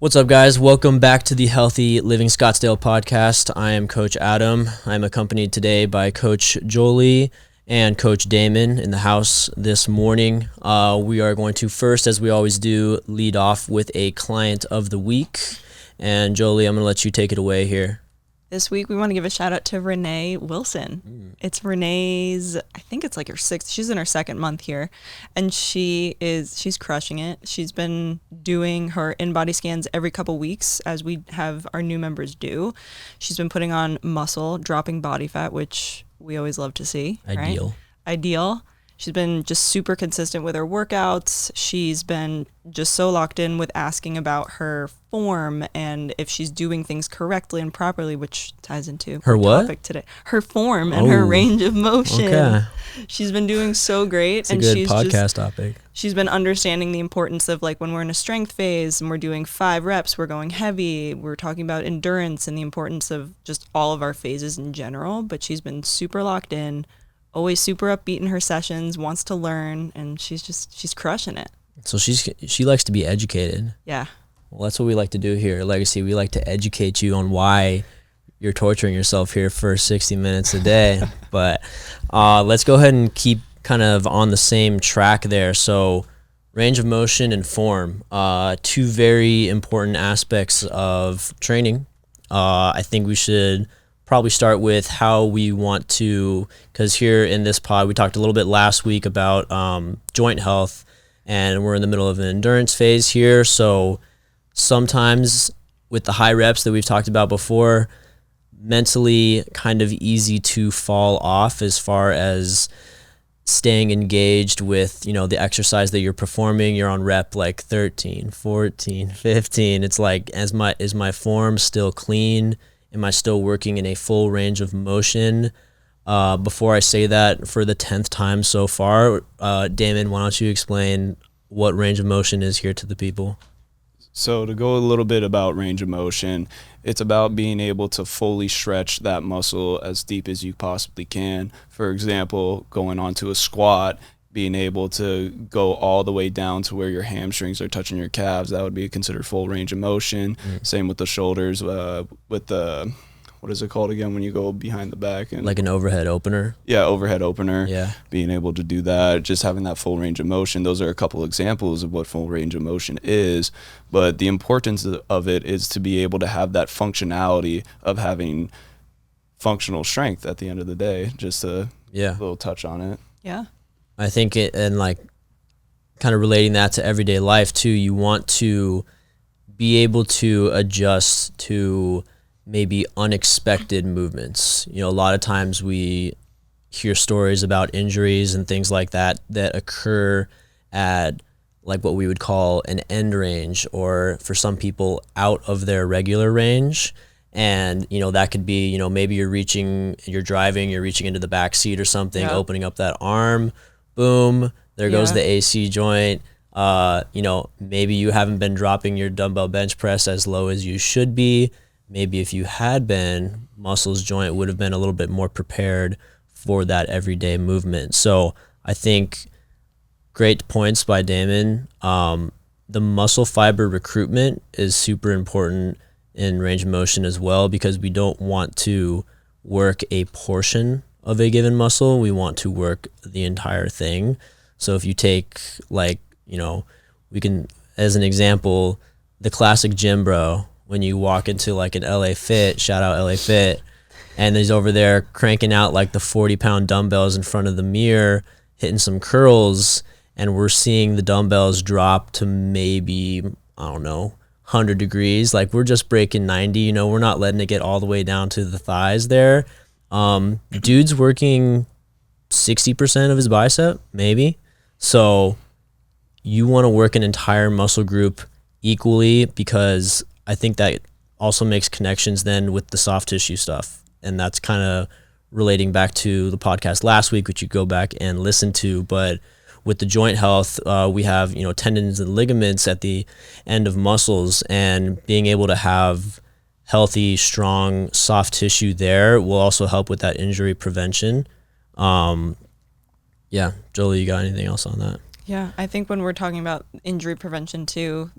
What's up, guys? Welcome back to the Healthy Living Scottsdale Podcast. I am Coach Adam. I'm accompanied today by Coach Jolie and Coach Damon in the house this morning. We are going to first, as we always do, lead off with a client of the week. And Jolie, I'm going to let you take it away here. This week, we want to give a shout out to Renee Wilson. It's Renee's, I think it's like her sixth, she's in her second month here, and she's crushing it. She's been doing her in-body scans every couple weeks as we have our new members do. She's been putting on muscle, dropping body fat, which we always love to see. Ideal. Right? Ideal. She's been just super consistent with her workouts. She's been just so locked in with asking about her form and if she's doing things correctly and properly, which ties into her topic today. Her form and her range of motion. Okay. She's been doing so great. It's a good podcast topic. She's been understanding the importance of, like, when we're in a strength phase and we're doing 5 reps, we're going heavy. We're talking about endurance and the importance of just all of our phases in general. But she's been super locked in, always super upbeat in her sessions, wants to learn, and she's crushing it. So she likes to be educated. Yeah. Well, that's what we like to do here at Legacy. We like to educate you on why you're torturing yourself here for 60 minutes a day. But let's go ahead and keep kind of on the same track there. So range of motion and form, two very important aspects of training. I think we should probably start with how we want to, because here in this pod, we talked a little bit last week about joint health, and we're in the middle of an endurance phase here. So sometimes with the high reps that we've talked about before, mentally kind of easy to fall off as far as staying engaged with, the exercise that you're performing. You're on rep like 13, 14, 15. It's like, is my form still clean? Am I still working in a full range of motion? Before I say that for the 10th time so far, Damon, why don't you explain what range of motion is here to the people? So to go a little bit about range of motion, it's about being able to fully stretch that muscle as deep as you possibly can. For example, going onto a squat, being able to go all the way down to where your hamstrings are touching your calves, that would be considered full range of motion. Same with the shoulders, with the, what is it called again when you go behind the back? And like an overhead opener? Yeah, overhead opener. Yeah. Being able to do that, just having that full range of motion. Those are a couple examples of what full range of motion is. But the importance of it is to be able to have that functionality of having functional strength at the end of the day. Just a little touch on it. Yeah. I think and like kind of relating that to everyday life too, you want to be able to adjust to maybe unexpected movements. A lot of times we hear stories about injuries and things like that occur at like what we would call an end range, or for some people out of their regular range. And, that could be, maybe you're driving, you're reaching into the back seat or something, opening up that arm, boom, there goes the AC joint. Maybe you haven't been dropping your dumbbell bench press as low as you should be. Maybe if you had been, muscles joint would have been a little bit more prepared for that everyday movement. So I think great points by Damon. The muscle fiber recruitment is super important in range of motion as well, because we don't want to work a portion of a given muscle. We want to work the entire thing. So if you take we can, as an example, the classic gym bro, when you walk into like an LA Fit, shout out LA Fit, and he's over there cranking out like the 40-pound dumbbells in front of the mirror, hitting some curls, and we're seeing the dumbbells drop to maybe, 100 degrees. Like, we're just breaking 90, we're not letting it get all the way down to the thighs there. Dude's working 60% of his bicep, maybe. So you want to work an entire muscle group equally, because I think that also makes connections then with the soft tissue stuff. And that's kind of relating back to the podcast last week, which you go back and listen to. But with the joint health, we have, tendons and ligaments at the end of muscles, and being able to have healthy, strong, soft tissue there will also help with that injury prevention. Yeah, Jolie, you got anything else on that? Yeah, I think when we're talking about injury prevention too,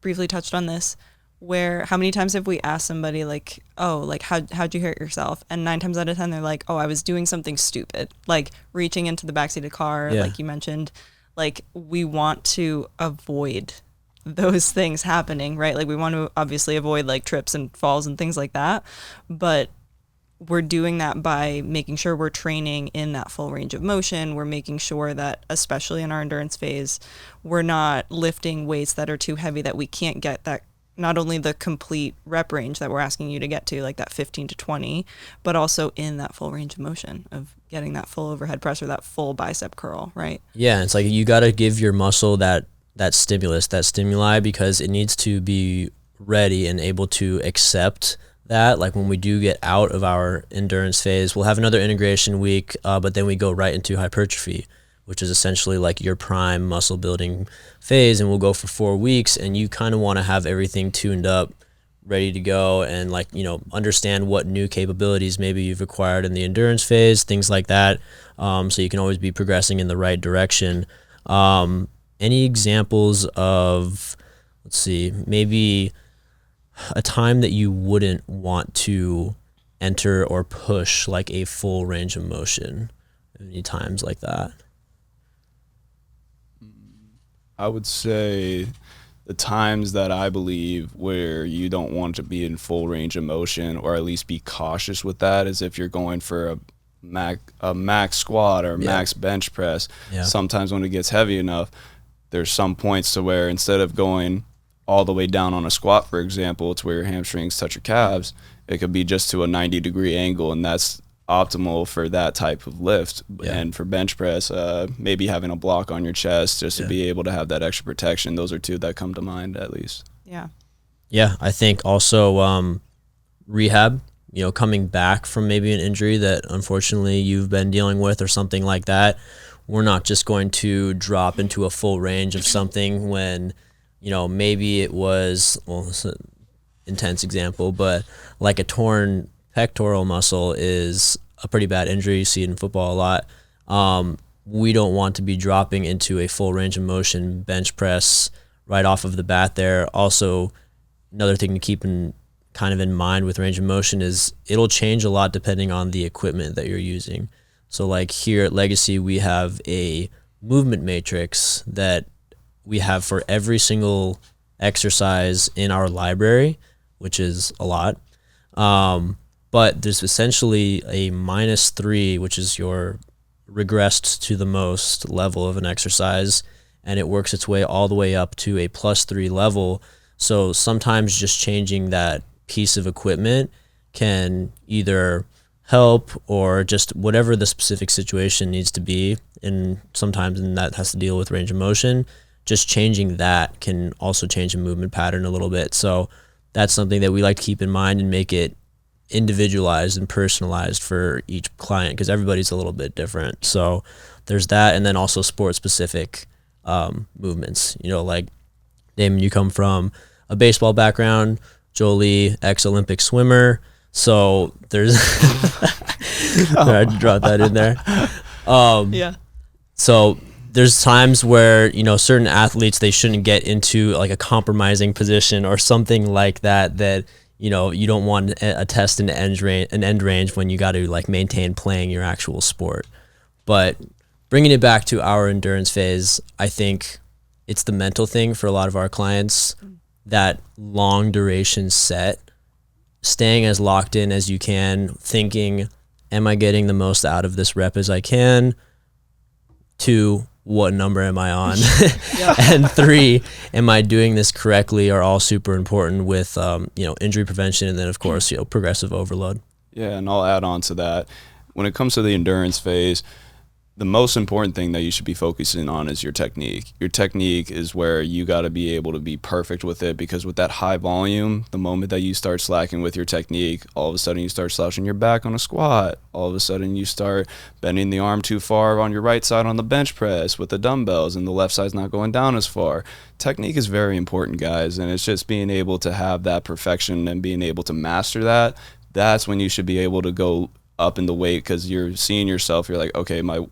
briefly touched on this, where how many times have we asked somebody like, oh, like how'd you hurt yourself? And 9 times out of 10, they're like, oh, I was doing something stupid, like reaching into the backseat of the car, like you mentioned. Like, we want to avoid those things happening, right? Like, we want to obviously avoid like trips and falls and things like that, but we're doing that by making sure we're training in that full range of motion. We're making sure that, especially in our endurance phase, we're not lifting weights that are too heavy, that we can't get that, not only the complete rep range that we're asking you to get to, like that 15 to 20, but also in that full range of motion of getting that full overhead press or that full bicep curl, right? Yeah, it's like you got to give your muscle that stimulus, that stimuli, because it needs to be ready and able to accept that. Like when we do get out of our endurance phase, we'll have another integration week, but then we go right into hypertrophy, which is essentially like your prime muscle building phase, and we'll go for 4 weeks, and you kind of want to have everything tuned up, ready to go, and like, you know, understand what new capabilities maybe you've acquired in the endurance phase, things like that, so you can always be progressing in the right direction. Any examples of, let's see, maybe a time that you wouldn't want to enter or push like a full range of motion? Any times like that? I would say the times that I believe where you don't want to be in full range of motion, or at least be cautious with that, is if you're going for a max squat or max bench press. Sometimes when it gets heavy enough, there's some points to where instead of going all the way down on a squat, for example, to where your hamstrings touch your calves, it could be just to a 90-degree angle, and that's optimal for that type of lift. And for bench press, maybe having a block on your chest just to be able to have that extra protection. Those are 2 that come to mind, at least. Yeah, I think also rehab, you know, coming back from maybe an injury that unfortunately you've been dealing with or something like that. We're not just going to drop into a full range of something when, you know, maybe it was, well, it's an intense example, but like a torn pectoral muscle is a pretty bad injury. You see it in football a lot. We don't want to be dropping into a full range of motion bench press right off of the bat there. Also, another thing to keep in mind with range of motion is it'll change a lot depending on the equipment that you're using. So like here at Legacy, we have a movement matrix that we have for every single exercise in our library, which is a lot. But there's essentially a -3, which is your regressed to the most level of an exercise, and it works its way all the way up to a +3 level. So sometimes just changing that piece of equipment can either help or just whatever the specific situation needs to be, and sometimes that has to deal with range of motion. Just changing that can also change the movement pattern a little bit. So that's something that we like to keep in mind and make it individualized and personalized for each client, because everybody's a little bit different. So there's that, and then also sport specific movements. You know, like Damon, you come from a baseball background, Jolie, ex-Olympic swimmer. So there's I dropped that in there. So there's times where, you know, certain athletes, they shouldn't get into like a compromising position or something like that, you know, you don't want a test in an end range when you got to like maintain playing your actual sport. But bringing it back to our endurance phase, I think it's the mental thing for a lot of our clients, that long duration set, staying as locked in as you can, thinking, am I getting the most out of this rep as I can? 2, what number am I on? And 3, am I doing this correctly, are all super important with, you know, injury prevention, and then of course, you know, progressive overload. Yeah, and I'll add on to that. When it comes to the endurance phase, the most important thing that you should be focusing on is your technique. Your technique is where you got to be able to be perfect with it, because with that high volume, the moment that you start slacking with your technique, all of a sudden you start slouching your back on a squat. All of a sudden you start bending the arm too far on your right side on the bench press with the dumbbells, and the left side's not going down as far. Technique is very important, guys, and it's just being able to have that perfection and being able to master that. That's when you should be able to go up in the weight, because you're seeing yourself, you're like, okay, my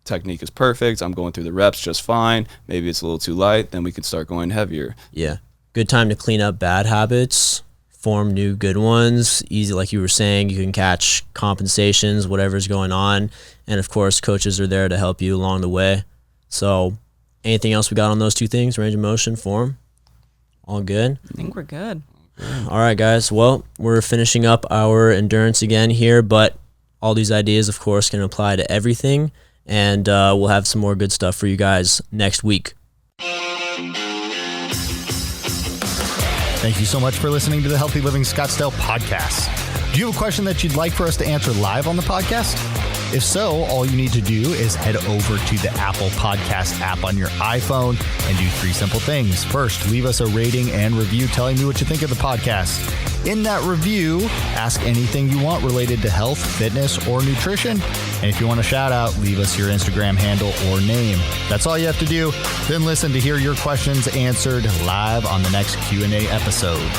technique is perfect, I'm going through the reps just fine, maybe it's a little too light, then we can start going heavier. Yeah, good time to clean up bad habits, form new good ones. Easy, like you were saying, you can catch compensations, whatever's going on. And of course, coaches are there to help you along the way. So anything else we got on those two things, range of motion, form? All good? I think we're good. All right, guys. Well, we're finishing up our endurance again here, but all these ideas, of course, can apply to everything. And we'll have some more good stuff for you guys next week. Thank you so much for listening to the Healthy Living Scottsdale Podcast. Do you have a question that you'd like for us to answer live on the podcast? If so, all you need to do is head over to the Apple Podcast app on your iPhone and do 3 simple things. First, leave us a rating and review telling me what you think of the podcast. In that review, ask anything you want related to health, fitness, or nutrition. And if you want a shout out, leave us your Instagram handle or name. That's all you have to do. Then listen to hear your questions answered live on the next Q&A episode.